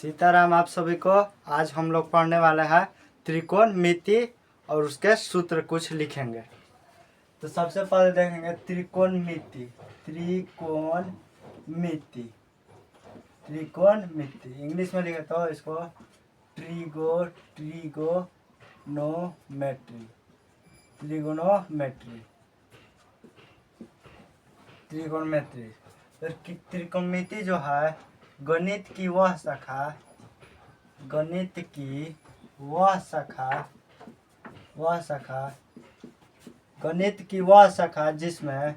सीताराम। आप सभी को आज हम लोग पढ़ने वाले हैं त्रिकोणमिति और उसके सूत्र कुछ लिखेंगे। तो सबसे पहले देखेंगे त्रिकोणमिति। त्रिकोणमिति त्रिकोणमिति इंग्लिश में लिखे तो इसको ट्रिगोनोमेट्री त्रिकोणमिति। त्रिकोणमिति जो है गणित की वह शाखा जिसमें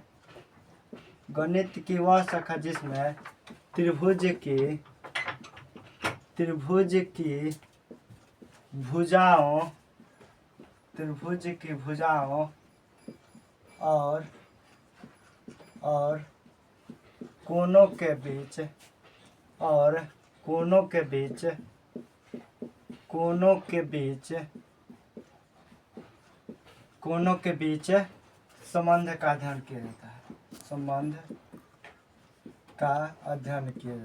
त्रिभुज की भुजाओं और कोनों के बीच संबंध का अध्ययन किया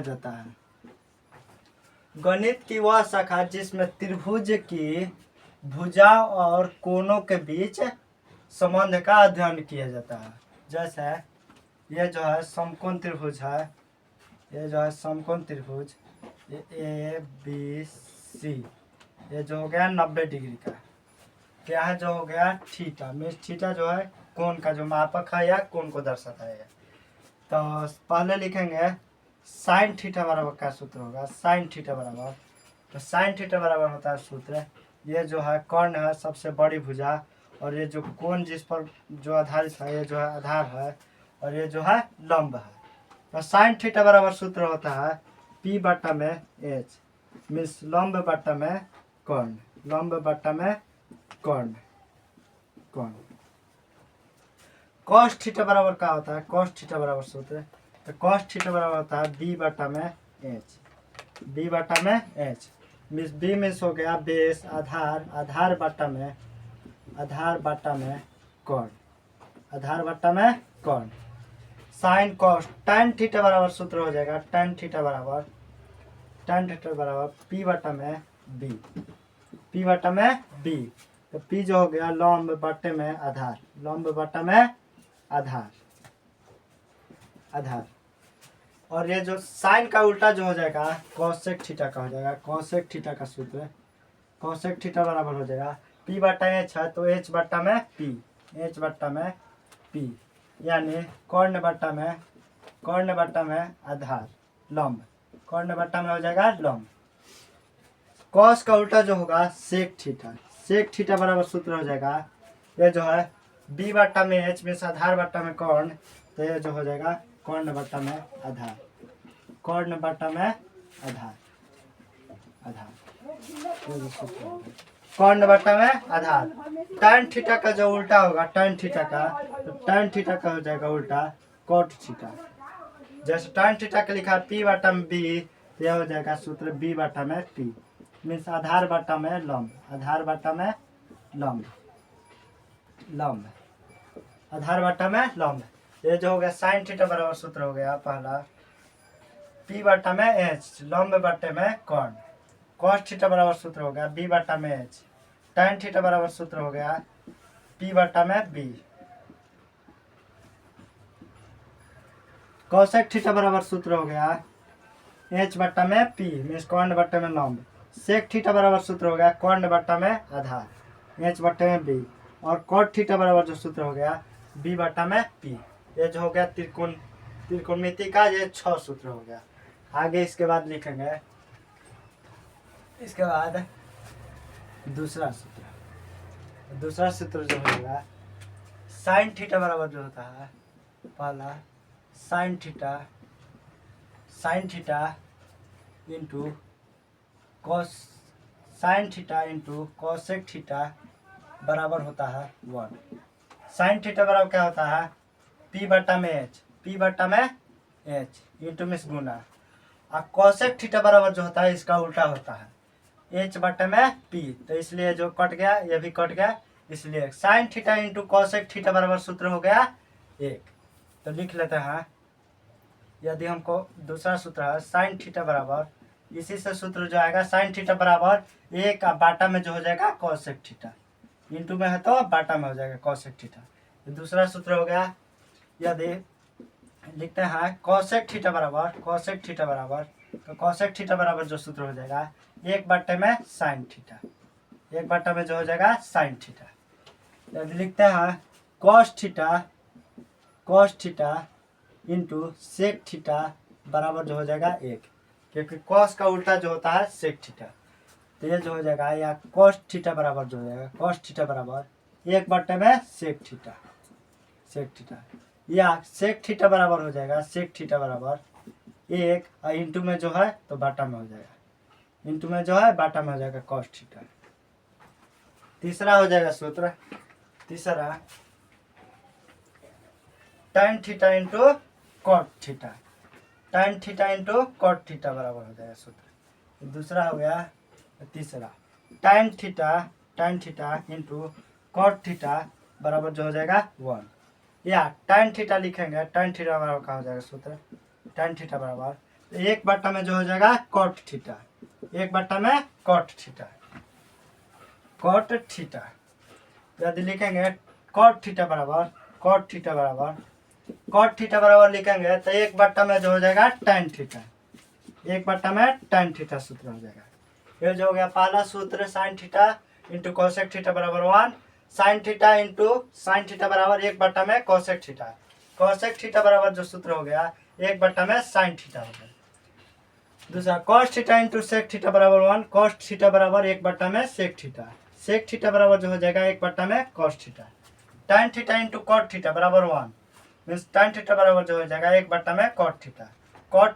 जाता है। गणित की वह शाखा जिसमें त्रिभुज की भुजाओं और कोनों के बीच संबंध का अध्ययन किया जाता है। जैसे ये जो है समकोण त्रिभुज है, ए बी सी, ये जो हो गया 90 डिग्री का, क्या है जो हो गया थीटा। मीन्स थीटा जो है कोण का जो मापक है या कोण को दर्शाता है। तो पहले लिखेंगे साइन थीटा बराबर क्या सूत्र होगा। साइन थीटा बराबर होता है सूत्र, ये जो है कर्ण है सबसे बड़ी भुजा, और ये जो कोण जिस पर जो आधारित है ये जो है आधार है, और ये जो है लंब है। तो साइन थीटा बराबर सूत्र होता है P बट्टा में H, मीन्स लंब बट्टा में कर्ण। कॉस थीटा बराबर क्या होता है। कॉस थीटा बराबर सूत्र, तो कॉस थीटा बराबर होता है B बट्टा में H, मीन्स B मीन्स हो गया बेस, आधार बट्टा में कर्ण। साइन कॉस tan थीटा बराबर सूत्र हो जाएगा tan थीटा बराबर P बट्टा में B। तो P जो हो गया लंब बट्टे में आधार। और ये जो साइन का उल्टा जो हो जाएगा कोसेक थीटा का हो जाएगा। कोसेक थीटा का सूत्र, कोसेक थीटा बराबर हो जाएगा P बट्टा H है तो H बट्टा में P, यानी कर्ण बट्टा में आधार, लंब, कर्ण बट्टा में हो जाएगा लंब। कॉस का उल्टा जो होगा सेक थीटा बराबर सूत्र हो जाएगा, ये जो है B बट्टा में H में आधार बट्टा में कर्ण, तो ये जो हो जाएगा कर्ण बट्टा में आधार। कर्ण बट्टा में आधार। tan थीटा का जो उल्टा होगा तो tan थीटा का हो जाएगा उल्टा cot थीटा। जैसे tan थीटा का लिखा P बट्टा में B, तो यह हो जाएगा सूत्र B बट्टा में P, मीन्स आधार बट्टा में लंब, आधार बट्टा में लंब। ये जो हो गया साइन थीटा बराबर सूत्र हो गया पहला P बट्टा में H, लंब बट्टे में कर्ण। cos थीटा बराबर सूत्र हो गया B बट्टा में H। tan थीटा बराबर सूत्र हो गया P बट्टा में B। cosec थीटा बराबर सूत्र हो गया H बट्टा में P, मीन्स कर्ण बट्टे में लंब। sec थीटा बराबर सूत्र हो गया कर्ण बट्टा में आधार, H बट्टे में B। और cot थीटा बराबर जो सूत्र हो गया B बट्टा में P। ये जो हो गया त्रिकोणमिति का ये 6 सूत्र हो गया। आगे इसके बाद लिखेंगे, इसके बाद दूसरा सूत्र जो होगा साइन थीटा बराबर जो होता है पहला sine theta into cosec theta बराबर होता है 1। साइन थीटा बराबर क्या होता है P बट्टा में H इंटू मिस गुना। और कोसेक थीटा बराबर जो होता है इसका उल्टा होता है H बट्टे में P, तो इसलिए जो कट गया ये भी कट गया, इसलिए sine theta into cosec theta बराबर सूत्र हो गया 1। तो लिख लेते हैं, यदि हमको दूसरा सूत्र है साइन थीटा बराबर, इसी से सूत्र जो आएगा साइन थीटा बराबर 1 बाटा में जो हो जाएगा कॉसेक थीटा, इंटू में है तो बाटा में हो जाएगा कॉसेक थीटा। तो दूसरा सूत्र हो गया, यदि लिखते हैं कॉसेक थीटा बराबर तो कॉसेक थीटा बराबर जो सूत्र हो जाएगा 1 बट्टे में साइन थीटा, 1 बट्टा में जो हो जाएगा साइन थीटा। यदि लिखते हैं cos theta into sec theta बराबर जो हो जाएगा 1, क्योंकि कॉस का उल्टा जो होता है सेक थीटा। तो ये जो हो जाएगा, या कॉस थीटा बराबर जो हो जाएगा कॉस थीटा बराबर 1 बट्टे में सेक थीटा, या सेक थीटा बराबर हो जाएगा सेक थीटा बराबर 1 और इंटू में जो है तो बाटा में हो जाएगा, इंटू में जो है बाटा में हो जाएगा कॉस थीटा। तीसरा हो जाएगा सूत्र, तीसरा tan theta into cot theta, tan theta into cot theta बराबर हो जाएगा सूत्र। दूसरा हो गया तीसरा tan theta into cot theta बराबर जो हो जाएगा 1, या tan थीटा लिखेंगे, tan थीटा बराबर का हो जाएगा सूत्र tan थीटा बराबर 1 बट्टा में जो हो जाएगा कॉट थीटा, 1 बट्टा में कॉट थीटा। यदि लिखेंगे कॉट थीटा बराबर लिखेंगे तो 1 बट्टा में जो हो जाएगा tan थीटा, 1 बट्टा में tan थीटा सूत्र हो जाएगा। ये जो हो गया पहला सूत्र sine theta into cosec theta बराबर 1, sine theta into sine theta बराबर 1 बट्टा में कोसेक थीटा बराबर जो सूत्र हो गया 1 बट्टा में साइन थीटा हो गया। दूसरा cos theta into sec theta बराबर 1, कॉस थीटा बराबर 1 बट्टा में सेक थीटा बराबर जो हो जाएगा 1 बट्टा में cos theta. tan theta into cot theta बराबर 1 मीन्स tan थीटा बराबर जो हो जाएगा 1 बट्टा में कॉट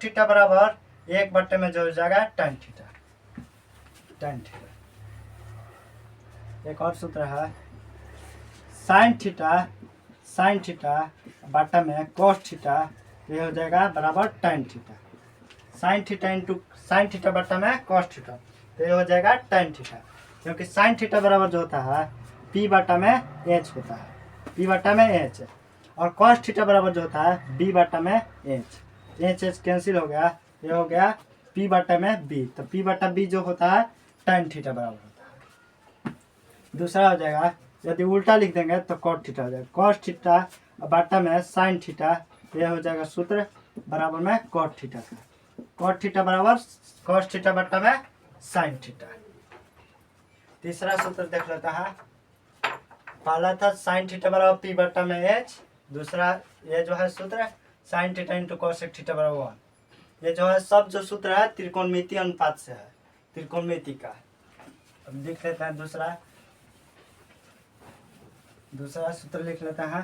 थीटा बराबर 1 बट्टे में जो हो जाएगा tan थीटा। एक और सूत्र है साइन थीटा बट्टा में कॉस थीटा, ये हो जाएगा बराबर tan theta. Sine theta into sine theta बट्टा में कॉस थीटा, तो ये हो जाएगा tan थीटा, क्योंकि साइन थीटा बराबर जो होता है p बट्टा में h होता है, p बट्टा में h, और कॉस थीटा बराबर जो होता है b बट्टा में h कैंसिल हो गया, ये हो गया p बट्टा में b, तो p बट्टा b जो होता है tan थीटा बराबर होता है। दूसरा हो जाएगा, यदि उल्टा लिख देंगे तो कॉट थीटा हो जाएगा, कॉस थीटा बट्टा में साइन थीटा, ये हो जाएगा सूत्र बराबर में कॉट थीटा का, कॉट थीटा बराबर कॉस थीटा बट्टा में साइन थीटा। तीसरा सूत्र देख लेता है, पहला था साइन थीटा बराबर p बट्टा में h, दूसरा ये जो है सूत्र sine theta into cosec theta बराबर 1। ये जो है सब जो सूत्र है त्रिकोणमितीय अनुपात से है, त्रिकोणमिति का। अब लिख लेते हैं दूसरा सूत्र लिख लेते हैं।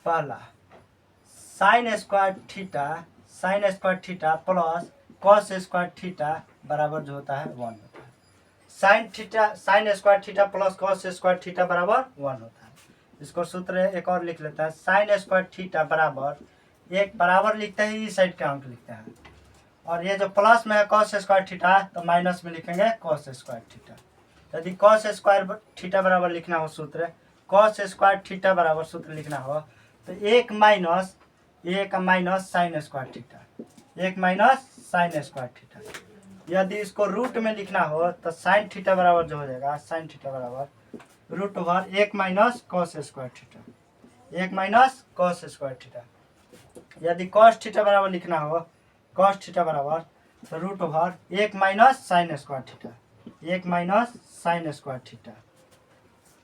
पहला sign square theta plus cos square theta बराबर जो होता है 1 होता है। Sign square theta plus cos square theta बराबर 1 होता है। इसको सूत्र एक और लिख लेता है, साइन स्क्वायर थीटा बराबर, एक बराबर लिखते हैं इस साइड का अंक लिखते हैं, और ये जो प्लस में है कॉस स्क्वायर थीटा तो माइनस में लिखेंगे कॉस स्क्वायर थीटा। यदि कॉस स्क्वायर थीटा बराबर लिखना हो सूत्र, कॉस स्क्वायर थीटा बराबर सूत्र लिखना हो तो 1 minus sine square theta, 1 minus sine square theta. यदि इसको रूट में लिखना हो तो साइन थीटा बराबर जो हो जाएगा साइन थीटा बराबर root over 1 minus cos square theta, 1 minus cos square theta. यदि कॉस थीटा बराबर लिखना हो, कॉस थीटा बराबर तो root over 1 minus sine square theta, 1 minus sine square theta.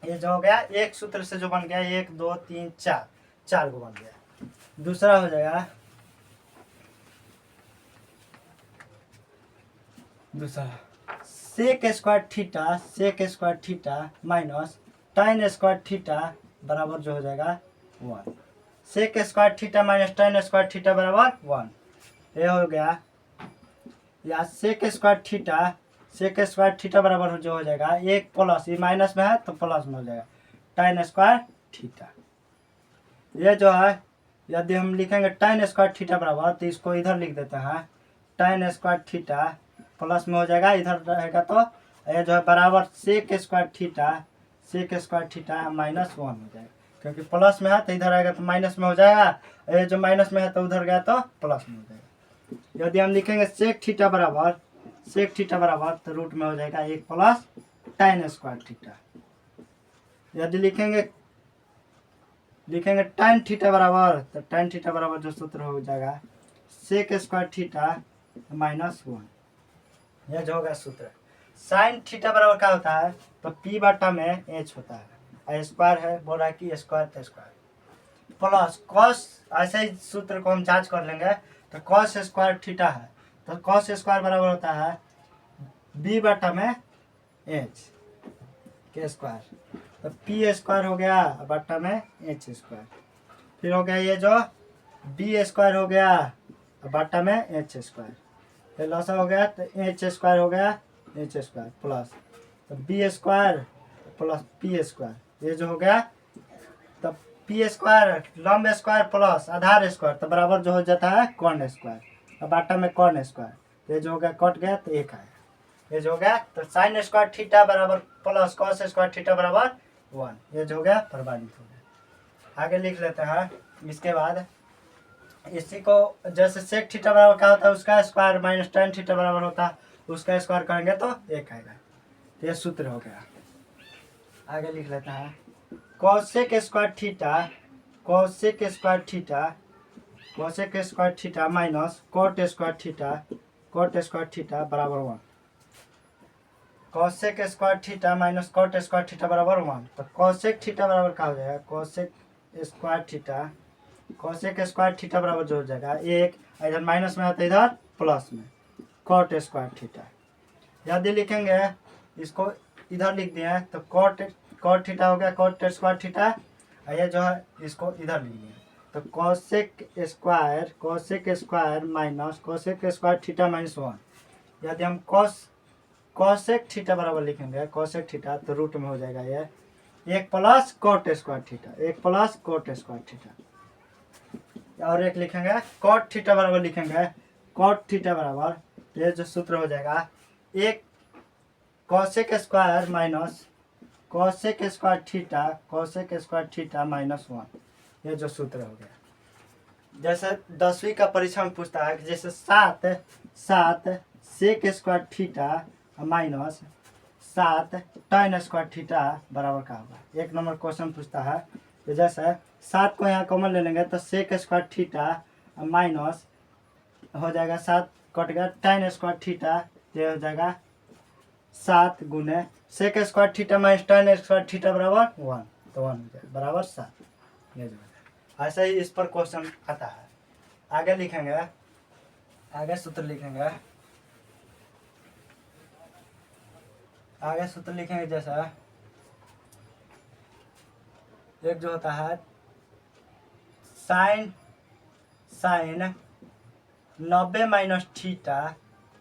ये जो हो गया एक सूत्र से जो बन गया 1 2 3 4 को बन गया। दूसरा हो जाएगा sec square theta minus tan square theta बराबर जो हो जाएगा 1। Sec square theta minus tan square theta बराबर 1, ये हो गया। या सेक स्क्वायर थीटा बराबर जो हो जाएगा 1 प्लस, ये माइनस में है तो प्लस में हो जाएगा tan स्क्वायर थीटा। ये जो है यदि हम लिखेंगे tan स्क्वायर थीटा बराबर, तो इसको इधर लिख देते हैं, tan स्क्वायर थीटा प्लस में हो जाएगा, इधर रहेगा तो ये जो है बराबर sec square theta sec square theta minus 1 हो जाएगा, क्योंकि प्लस में है तो इधर आएगा तो माइनस में हो जाएगा, ये जो माइनस में है तो उधर गया तो प्लस में हो जाएगा। यदि हम लिखेंगे सेक थीटा बराबर तो रूट में हो जाएगा 1 प्लस tan स्क्वायर थीटा। यदि लिखेंगे tan थीटा बराबर, तो tan थीटा बराबर जो सूत्र हो जाएगा सेक स्क्वायर थीटा माइनस 1, यह जो होगा सूत्र। साइन थीटा बराबर क्या होता है, तो p बटा में h होता है, स्क्वायर है, बोल रहा है कि स्क्वायर तो स्क्वायर प्लस कॉस, ऐसे ही सूत्र को हम जांच कर लेंगे तो कॉस स्क्वायर थीटा है, तो कॉस स्क्वायर बराबर होता है b बटा में h के स्क्वायर, तो p स्क्वायर हो गया बटा में h स्क्वायर, फिर हो गया ये जो b स्क्वायर हो गया बटा में h स्क्वायर, फिर लॉसा हो गया तो h स्क्वायर हो गया h स्क्वायर प्लस तो b square plus p square, ये जो हो गया तो p स्क्वायर लंब स्क्वायर प्लस आधार स्क्वायर तो बराबर जो हो जाता है कॉर्न स्क्वायर, तो बाटा में कॉर्न स्क्वायर, ये जो हो गया कट गया तो एक आया, ये जो हो गया तो साइन स्क्वायर थीटा बराबर प्लस कॉस स्क्वायर थीटा बराबर 1, ये जो हो गया प्रमाणित हो गया। आगे लिख लेते हैं। इसके बाद इसी को जैसे सेक थीटा बराबर क्या होता है उसका स्क्वायर माइनस tan थीटा बराबर होता है, उसका स्क्वायर करेंगे तो एक आएगा, तो ये सूत्र हो गया। आगे लिख लेते हैं cosec square theta minus cot square theta बराबर 1, cosec square theta minus cot square theta बराबर 1, तो कोसेक थीटा बराबर क्या हो जाएगा, कोसेक स्क्वायर थीटा बराबर जो हो जाएगा एक, इधर माइनस में आता है इधर प्लस में कोट स्क्वायर थीटा। यदि लिखेंगे इसको इधर लिख दिए तो कोट थीटा हो गया कोट स्क्वायर थीटा, ये जो है इसको इधर लिख दिए तो cosec square minus cosec square theta minus 1। यदि हम कोसेक थीटा बराबर लिखेंगे कोसेक थीटा तो रूट में हो जाएगा ये 1 प्लस कोट स्क्वायर थीटा, और एक लिखेंगे कोट थीटा बराबर लिखेंगे कोट थीटा बराबर, ये जो सूत्र हो जाएगा एक cosec square minus cosec square theta minus 1, ये जो सूत्र हो गया। जैसे 10वीं का परीक्षा में पूछता है कि जैसे 7 sec square theta minus 7 tan square theta बराबर का होगा, 1 नंबर क्वेश्चन पूछता है। तो जैसे 7 को यहाँ कॉमन ले लेंगे तो सेक स्क्वायर थीटा माइनस हो जाएगा 7 कट गया tan स्क्वायर थीटा, ये हो जाएगा 7 गुने sec square theta minus tan square theta बराबर 1, तो 1 हो जाएगा बराबर 7, ये जो है ऐसे ही इस पर क्वेश्चन आता है। आगे लिखेंगे, आगे सूत्र लिखेंगे जैसा एक जो होता है साइन 90 माइनस थीटा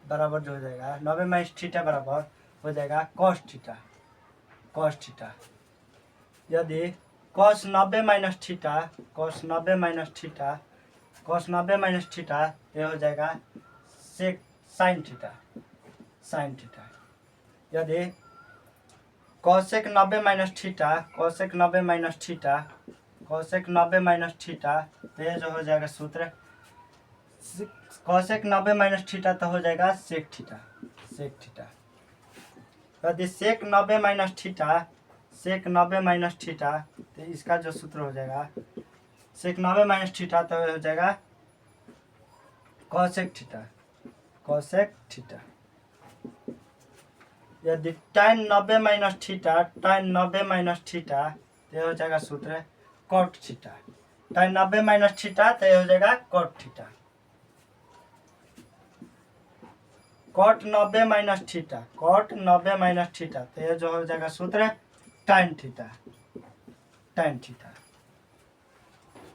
बराबर जो हो जाएगा 90 माइनस थीटा बराबर हो जाएगा कॉस थीटा। यदि कॉस 90 माइनस थीटा ये हो जाएगा सेक साइन थीटा। यदि कोसेक 90 माइनस थीटा तो ये जो हो जाएगा सूत्र कोसेक 90 माइनस थीटा तो हो जाएगा सेक थीटा। यदि सेक 90 माइनस थीटा तो इसका जो सूत्र हो जाएगा सेक 90 माइनस थीटा तो हो जाएगा कोसेक थीटा। यदि tan 90 माइनस थीटा तो ये हो जाएगा सूत्र cot theta, tan 90 minus theta तो ये हो जाएगा cot theta. Cot 90 minus theta तो ये जो हो जाएगा सूत्र tan theta.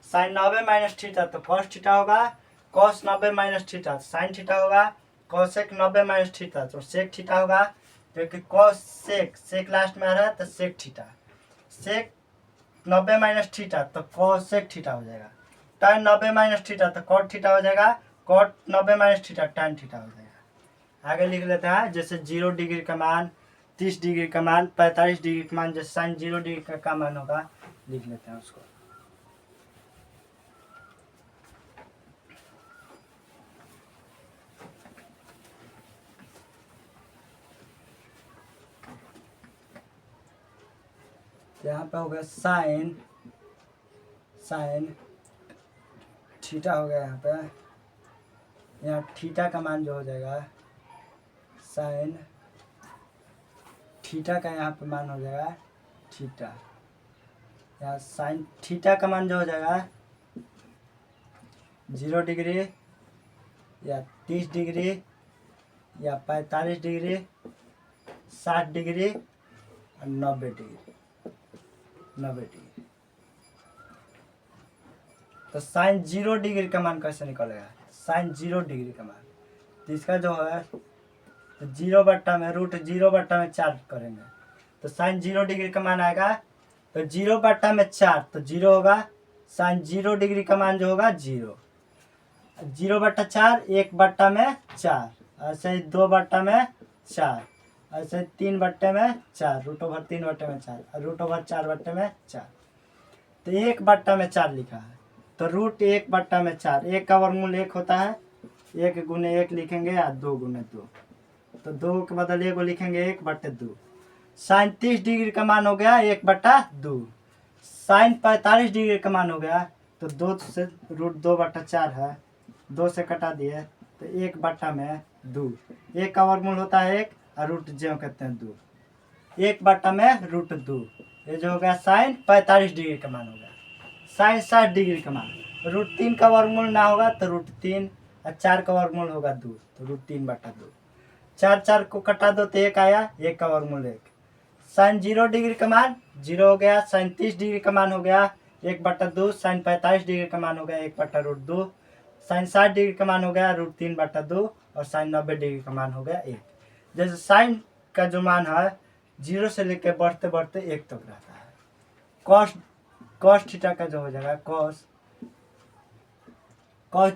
Sine 90 minus theta तो कॉस थीटा होगा, कॉस 90 माइनस थीटा तो साइन थीटा होगा, कोसेक 90 माइनस थीटा तो सेक थीटा होगा, क्योंकि कॉस सेक लास्ट में आ रहा है तो sec theta. Sec 90 minus theta तो कोसेक थीटा हो जाएगा, tan 90 माइनस थीटा तो कॉट थीटा हो जाएगा, cot 90 minus theta tan theta हो जाएगा। आगे लिख लेते हैं जैसे 0 डिग्री का मान 30 डिग्री का मान, 45 डिग्री का मान, जो साइन 0 डिग्री का मान होगा लिख लेते हैं उसको। तो यहाँ पे हो गया साइन थीटा हो गया। यहाँ पे यहाँ थीटा का मान जो हो जाएगा साइन थीटा का यहाँ पे मान हो जाएगा थीटा। यहाँ साइन थीटा का मान जो हो जाएगा 0 डिग्री या 30 डिग्री या 45 डिग्री, 60 डिग्री और 90 डिग्री। तो साइन 0 डिग्री का मान कैसे निकलेगा? साइन 0 डिग्री का मान, तो इसका जो है तो 0/√0/4 करेंगे तो साइन 0 डिग्री का मान आएगा। तो 0/4 तो 0 होगा। साइन 0 डिग्री का मान जो होगा 0/4 1/4, ऐसे ही 2/4, ऐसे 3/4, √3/4 और √4/4। तो 1/4 लिखा है, तो √1/4, 1 का वर्गमूल 1 होता है, 1 गुने 1 लिखेंगे या 2 गुने 2, तो 2 के बदले 1 लिखेंगे 1/2। साइन 30 डिग्री का मान हो गया 1/2। साइन 45 डिग्री का मान हो गया तो 2 से √2/4 है, 2 से कटा दिए तो 1/2। 1 का वर्गमूल होता है 1 और रूट जो कहते हैं 2, 1/√2। ये जो हो गया साइन 45 डिग्री का मान हो गया। साइन 60 डिग्री का मान, √3 का वर्गमूल ना होगा तो √3 और 4 का वर्गमूल होगा 2, तो √3/2। 4 को कटा दो तो 1 आया, 1 का वर्गमूल 1। साइन 0 डिग्री का मान 0 हो गया। साइन 30 डिग्री का मान हो गया 1/2। साइन 45 डिग्री का मान हो गया 1/√2। साइन 60 डिग्री का मान हो गया √3/2 और साइन 90 डिग्री का मान हो गया 1। जैसे साइन का जो मान है 0 से लेकर बढ़ते बढ़ते 1 तक रहता है। कॉस थीटा का जो हो जाएगा कॉस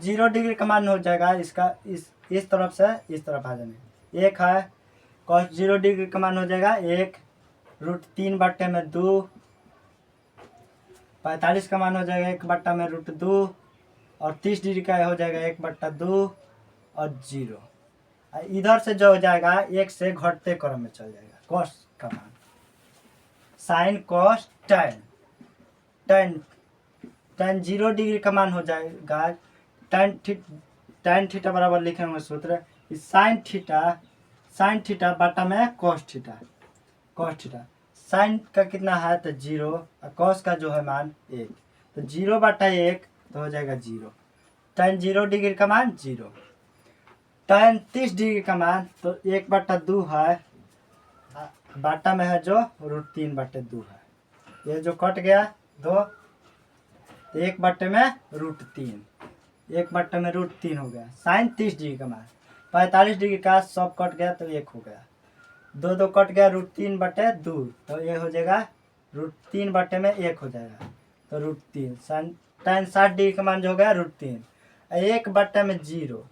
0 डिग्री का मान हो जाएगा इसका, इस तरफ से इस तरफ आ जाने 1 है। कॉस 0 डिग्री का मान हो जाएगा 1, √3/2। 45 का मान हो जाएगा 1/√2 और 30 डिग्री का हो जाएगा 1/2 और 0। इधर से जो हो जाएगा 1 से घटते क्रम में चल जाएगा कॉस का मान। साइन कॉस tan 0 डिग्री का मान हो जाएगा tan थीटा बराबर लिखेंगे सूत्र साइन थीटा बटा में कॉस थीटा। साइन का कितना है तो 0 और कॉस का जो है मान 1, तो 0/1 तो हो जाएगा 0। tan 0 डिग्री का मान 0। tan 30 डिग्री का मान तो 1/2 है, बाटा में है जो √3/2 है। ये जो कट गया 2 तो 1/√3, 1/√3 हो गया। साइन 30 डिग्री का मान 45 डिग्री का सब कट गया तो 1 हो गया। 2 कट गया √3/2 तो ये हो जाएगा √3/1 हो जाएगा तो √3। साइन tan 60 डिग्री का मान जो हो गया √3, 1/0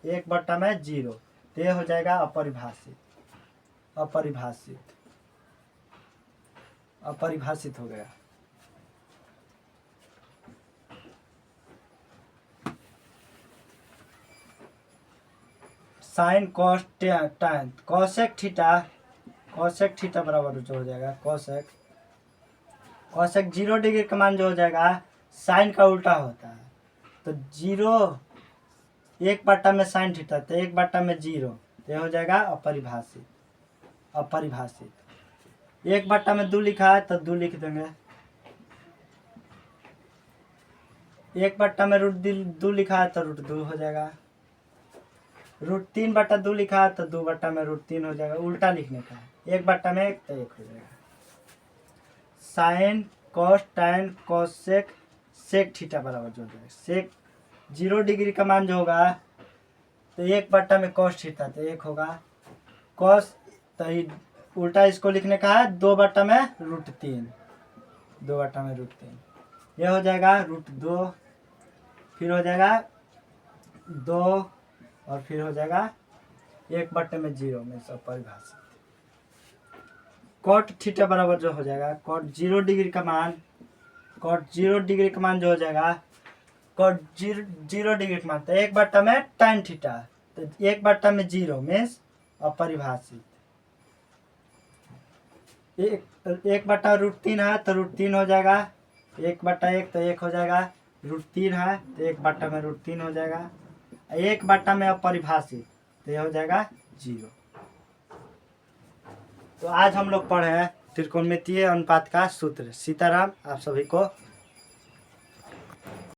तो ये हो जाएगा अपरिभाषित हो गया। Sign cos tan cosec theta बराबर जो हो जाएगा कॉसेक 0 डिग्री का मान जो हो जाएगा साइन का उल्टा होता है, तो 0 1/में साइन थीटा तो 1/0 तो ये हो जाएगा अपरिभाषित। 1/में 2 लिखा है तो 2 लिख देंगे। 1/में √2 लिखा है तो √2 हो जाएगा। √3/2 लिखा है तो 2/में √3 हो जाएगा, उल्टा लिखने का है। 1/में 1 तो 1 हो जाएगा। Sine cos tan cosec sec theta बराबर जो हो जाएगा सेक 0 डिग्री का मान जो होगा तो 1/में कॉस थीटा तो 1 होगा। कॉस तो उल्टा इसको लिखने का है 2/में √3, ये हो जाएगा √2, फिर हो जाएगा 2 और फिर हो जाएगा 1/0 में सब परिभाषित। कॉट थीटा बराबर जो हो जाएगा कॉट 0 डिग्री का मान, कॉट 0 डिग्री का मान जो हो जाएगा कॉट 0 डिग्री का मान, तो 1 में tan थीटा, तो 1/0 मीन्स अपरिभाषित। 1/√3 है तो √3 हो जाएगा, 1/1 तो 1 हो जाएगा, √3 है तो 1/√3 हो जाएगा, 1 में अपरिभाषित तो यह हो जाएगा 0। तो आज हम लोग पढ़े हैं त्रिकोणमितीय अनुपात का सूत्र। सीताराम, आप सभी को